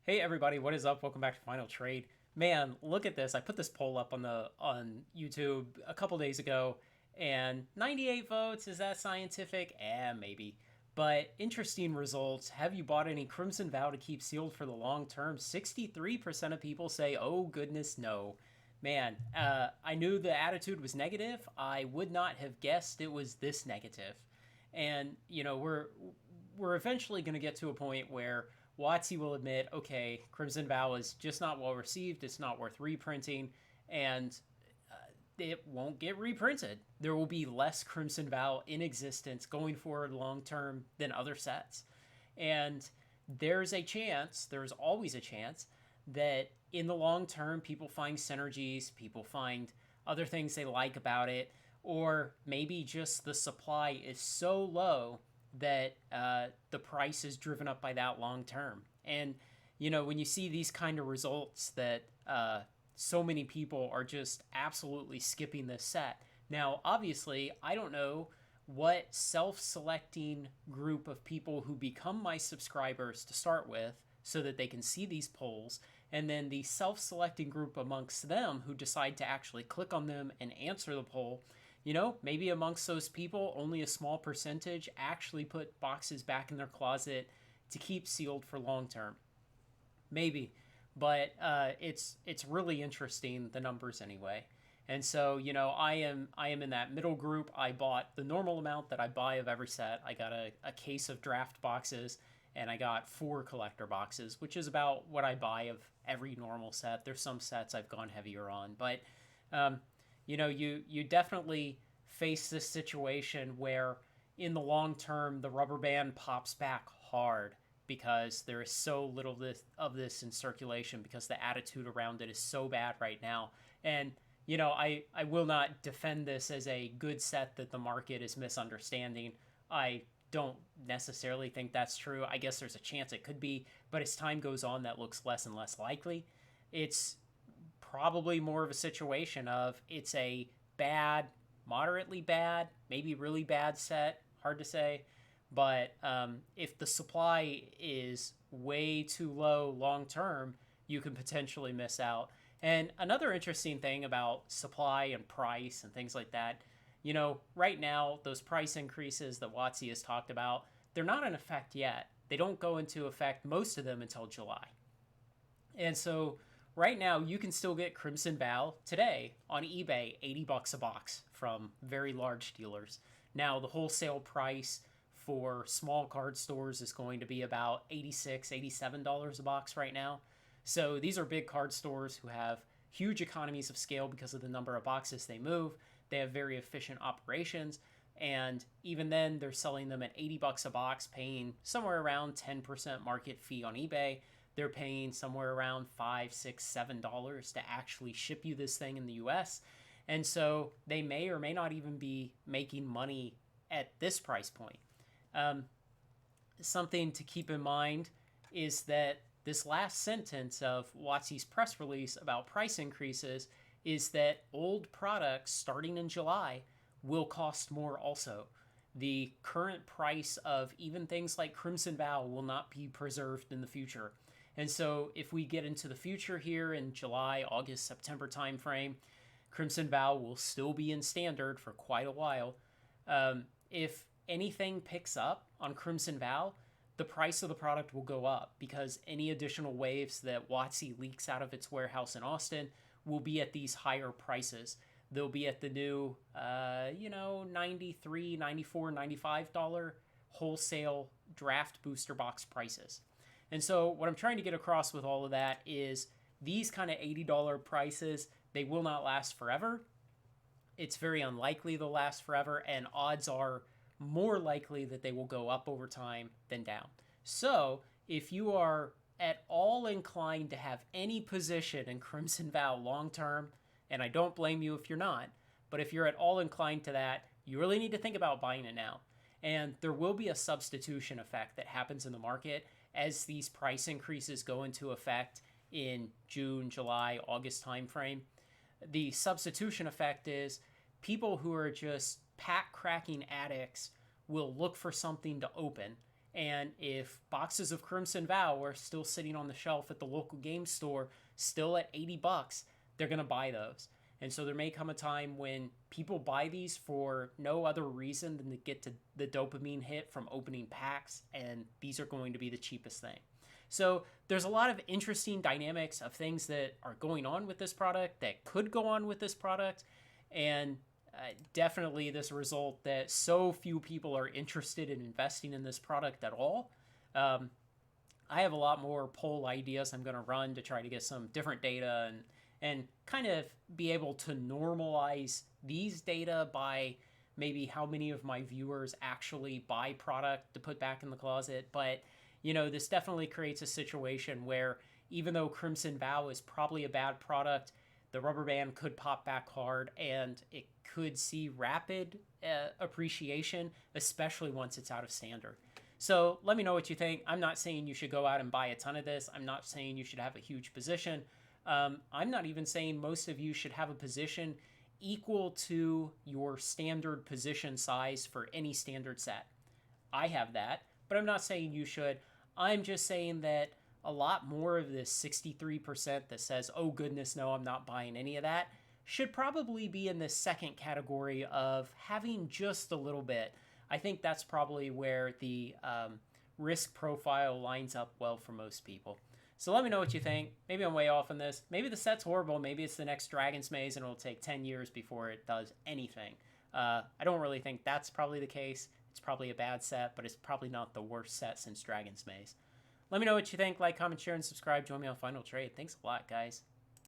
Hey everybody, what is up? Welcome back to Final Trade. Man, look at this. I put this poll up on YouTube a couple days ago and 98 votes. Is that scientific? Maybe. But interesting results. Have you bought any Crimson Vow to keep sealed for the long term? 63% of people say, "Oh goodness, no." Man, I knew the attitude was negative. I would not have guessed it was this negative. And we're eventually going to get to a point where Watsy will admit, okay, Crimson Vow is just not well received. It's not worth reprinting, and it won't get reprinted. There will be less Crimson Vow in existence going forward long term than other sets. And there's always a chance, that in the long term, people find synergies, people find other things they like about it, or maybe just the supply is so low that the price is driven up by that long term. And when you see these kind of results that so many people are just absolutely skipping this set. Now, obviously, I don't know what self-selecting group of people who become my subscribers to start with so that they can see these polls, and then the self-selecting group amongst them who decide to actually click on them and answer the poll. Maybe amongst those people, only a small percentage actually put boxes back in their closet to keep sealed for long term. Maybe, but it's really interesting, the numbers anyway. And so I am in that middle group. I bought the normal amount that I buy of every set. I got a case of draft boxes, and I got 4 collector boxes, which is about what I buy of every normal set. There's some sets I've gone heavier on, but you definitely face this situation where in the long term the rubber band pops back hard because there is so little of this in circulation, because the attitude around it is so bad right now. And I will not defend this as a good set that the market is misunderstanding. I don't necessarily think that's true. I guess there's a chance it could be, but as time goes on, that looks less and less likely. It's probably more of a situation of it's a bad, moderately bad, maybe really bad set. Hard to say. But if the supply is way too low long term, you can potentially miss out. And another interesting thing about supply and price and things like that, right now, those price increases that Watsy has talked about, they're not in effect yet. They don't go into effect, most of them, until July. And so right now, you can still get Crimson Vow today on eBay, $80 a box from very large dealers. Now, the wholesale price for small card stores is going to be about $86, $87 a box right now. So these are big card stores who have huge economies of scale because of the number of boxes they move. They have very efficient operations. And even then, they're selling them at $80 a box, paying somewhere around 10% market fee on eBay. They're paying somewhere around $5, $6, $7 to actually ship you this thing in the US. And so they may or may not even be making money at this price point. Something to keep in mind is that this last sentence of Watsy's press release about price increases is that old products starting in July will cost more also. The current price of even things like Crimson Vow will not be preserved in the future. And so if we get into the future here in July, August, September timeframe, Crimson Vow will still be in standard for quite a while. If anything picks up on Crimson Vow, the price of the product will go up because any additional waves that Watsy leaks out of its warehouse in Austin will be at these higher prices. They'll be at the new, $93, $94, $95 wholesale draft booster box prices. And so what I'm trying to get across with all of that is these kind of $80 prices, they will not last forever. It's very unlikely they'll last forever, and odds are more likely that they will go up over time than down. So if you are at all inclined to have any position in Crimson Vow long term, and I don't blame you if you're not, but if you're at all inclined to that, you really need to think about buying it now. And there will be a substitution effect that happens in the market as these price increases go into effect in June, July, August timeframe. The substitution effect is people who are just pack cracking addicts will look for something to open, And if boxes of Crimson Vow are still sitting on the shelf at the local game store, still at $80, they're going to buy those. And so there may come a time when people buy these for no other reason than to get to the dopamine hit from opening packs, and these are going to be the cheapest thing. So there's a lot of interesting dynamics of things that are going on with this product, that could go on with this product, and definitely this result that so few people are interested in investing in this product at all. I have a lot more poll ideas I'm going to run to try to get some different data and kind of be able to normalize these data by maybe how many of my viewers actually buy product to put back in the closet. But, this definitely creates a situation where even though Crimson Vow is probably a bad product, the rubber band could pop back hard and it could see rapid appreciation, especially once it's out of standard. So let me know what you think. I'm not saying you should go out and buy a ton of this. I'm not saying you should have a huge position. I'm not even saying most of you should have a position equal to your standard position size for any standard set. I have that, but I'm not saying you should. I'm just saying that a lot more of this 63% that says, oh goodness, no, I'm not buying any of that, should probably be in this second category of having just a little bit. I think that's probably where the risk profile lines up well for most people. So let me know what you think. Maybe I'm way off on this. Maybe the set's horrible. Maybe it's the next Dragon's Maze and it'll take 10 years before it does anything. I don't really think that's probably the case. It's probably a bad set, but it's probably not the worst set since Dragon's Maze. Let me know what you think. Like, comment, share, and subscribe. Join me on Final Trade. Thanks a lot, guys.